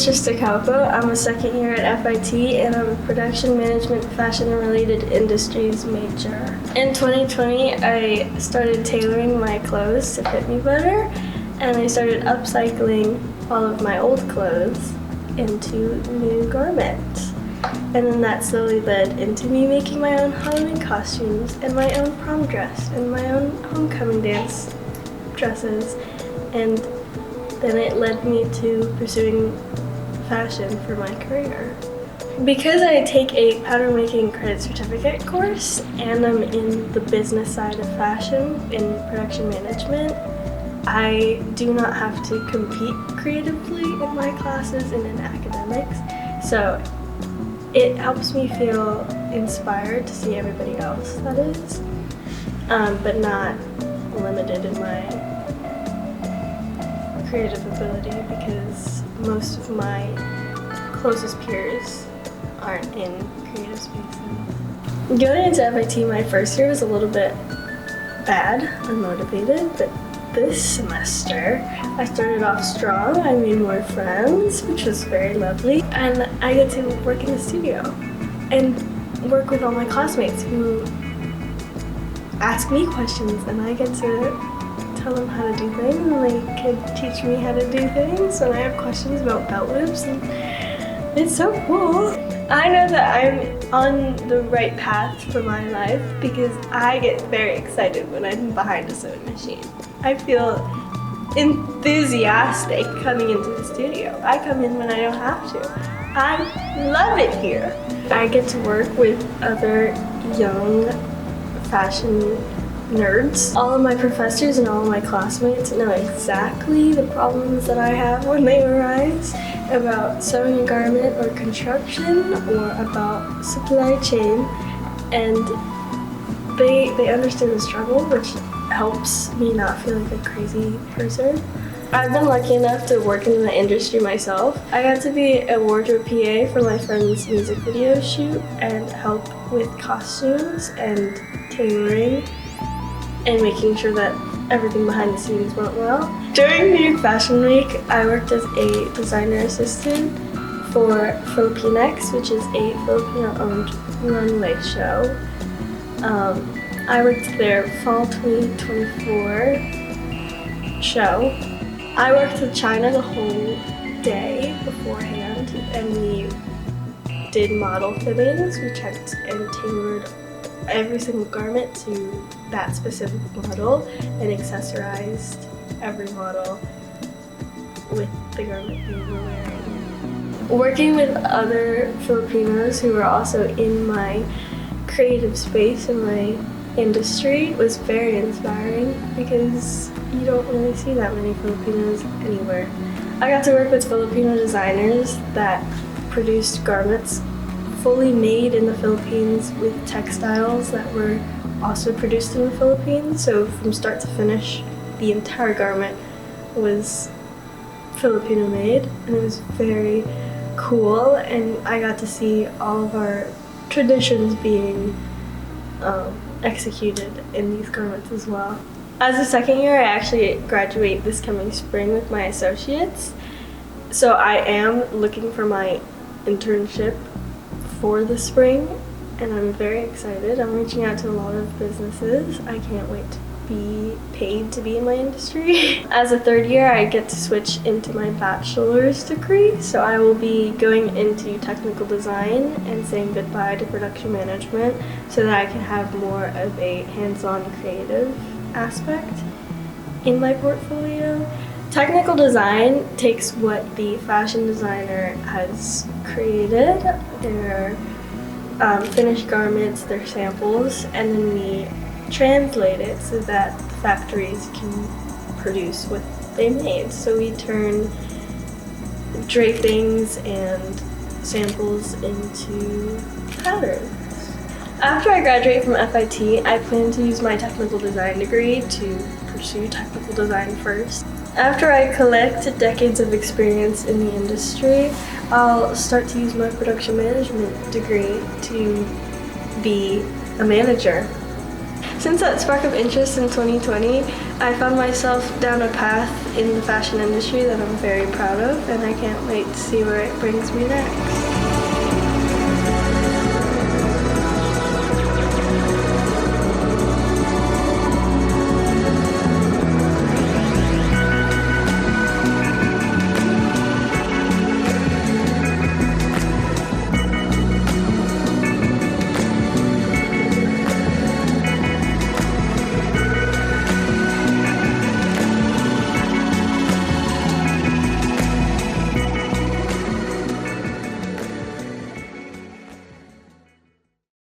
is Trista Calpo. I'm a second year at FIT and I'm a production management, fashion and related industries major. In 2020, I started tailoring my clothes to fit me better, and I started upcycling all of my old clothes into new garments. And then that slowly led into me making my own Halloween costumes and my own prom dress and my own homecoming dance dresses. And then it led me to pursuing fashion for my career. Because I take a pattern making credit certificate course and I'm in the business side of fashion in production management, I do not have to compete creatively in my classes and in academics. So it helps me feel inspired to see everybody else that is, but not limited in my creative ability because most of my closest peers aren't in creative spaces. Going into FIT my first year was a little bit bad, unmotivated, but this semester I started off strong. I made more friends, which was very lovely, and I get to work in the studio and work with all my classmates who ask me questions, and I get to tell them how to do things, and they can teach me how to do things, and I have questions about belt loops, and it's so cool. I know that I'm on the right path for my life because I get very excited when I'm behind a sewing machine. I feel enthusiastic coming into the studio. I come in when I don't have to. I love it here. I get to work with other young fashion nerds. All of my professors and all of my classmates know exactly the problems that I have when they arise about sewing a garment or construction or about supply chain, and they understand the struggle, which helps me not feel like a crazy person. I've been lucky enough to work in the industry myself. I got to be a wardrobe PA for my friend's music video shoot and help with costumes and tailoring and making sure that everything behind the scenes went well. During New York Fashion Week, I worked as a designer assistant for Filipinx, which is a Filipino-owned runway show. I worked their Fall 2024 show. I worked with China the whole day beforehand, and we did model fittings. We checked and tailored every single garment to that specific model and accessorized every model with the garment we were wearing. Working with other Filipinos who were also in my creative space in my industry was very inspiring because you don't really see that many Filipinos anywhere. I got to work with Filipino designers that produced garments fully made in the Philippines with textiles that were also produced in the Philippines. So from start to finish, the entire garment was Filipino made, and it was very cool, and I got to see all of our traditions being executed in these garments as well. As a second year, I actually graduate this coming spring with my associates, so I am looking for my internship for the spring, and I'm very excited. I'm reaching out to a lot of businesses. I can't wait to be paid to be in my industry. As a third year, I get to switch into my bachelor's degree, so I will be going into technical design and saying goodbye to production management so that I can have more of a hands-on creative aspect in my portfolio. Technical design takes what the fashion designer has created, their finished garments, their samples, and then we translate it so that the factories can produce what they made. So we turn drapings and samples into patterns. After I graduate from FIT, I plan to use my technical design degree to pursue technical design first. After I collect decades of experience in the industry, I'll start to use my production management degree to be a manager. Since that spark of interest in 2020, I found myself down a path in the fashion industry that I'm very proud of, and I can't wait to see where it brings me next.